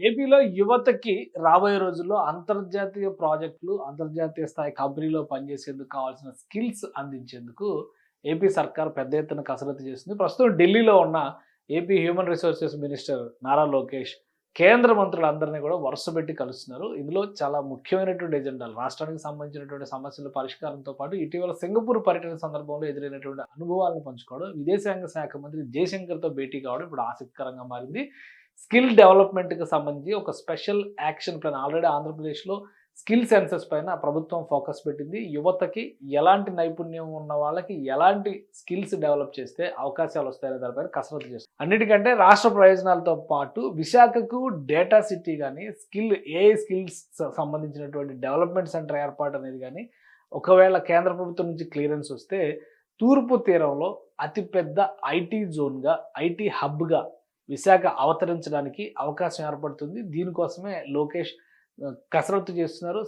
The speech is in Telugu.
ఏపీలో యువతకి రాబోయే రోజుల్లో అంతర్జాతీయ ప్రాజెక్టులు, అంతర్జాతీయ స్థాయి కంపెనీలో పనిచేసేందుకు కావాల్సిన స్కిల్స్ అందించేందుకు ఏపీ సర్కార్ పెద్ద ఎత్తున కసరత్తు చేస్తుంది. ప్రస్తుతం ఢిల్లీలో ఉన్న AP human resources minister Nara Lokesh కేంద్ర మంత్రులందరినీ కూడా వరుసపెట్టి కలుస్తున్నారు. ఇందులో చాలా ముఖ్యమైనటువంటి ఎజెండాలు రాష్ట్రానికి సంబంధించినటువంటి సమస్యల పరిష్కారంతో పాటు ఇటీవల సింగపూర్ పర్యటన సందర్భంలో ఎదురైనటువంటి అనుభవాలను పంచుకోవడం, విదేశాంగ శాఖ మంత్రి జయశంకర్‌తో భేటీ కావడం ఇప్పుడు ఆసక్తికరంగా మారింది. స్కిల్ డెవలప్‌మెంట్‌కి సంబంధించి ఒక స్పెషల్ యాక్షన్ ప్లాన్ ఆల్రెడీ ఆంధ్రప్రదేశ్‌లో స్కిల్ సెన్సెస్ పైన ప్రభుత్వం ఫోకస్ పెట్టింది. యువతకి ఎలాంటి నైపుణ్యం ఉన్న వాళ్ళకి ఎలాంటి స్కిల్స్ డెవలప్ చేస్తే అవకాశాలు వస్తాయనే దానిపైన కసరత్తు చేస్తుంది. అన్నిటికంటే రాష్ట్ర ప్రయోజనాలతో పాటు విశాఖకు డేటా సిటీ కానీ, ఏఐ స్కిల్స్ సంబంధించినటువంటి డెవలప్మెంట్ సెంటర్ ఏర్పాటు అనేది కానీ, ఒకవేళ కేంద్ర ప్రభుత్వం నుంచి క్లియరెన్స్ వస్తే తూర్పు తీరంలో అతిపెద్ద ఐటీ జోన్‌గా, ఐటీ హబ్‌గా విశాఖ అవతరించడానికి అవకాశం ఏర్పడుతుంది. దీనికోసమే లోకేష్ కసరత్తు చేస్తున్నారు.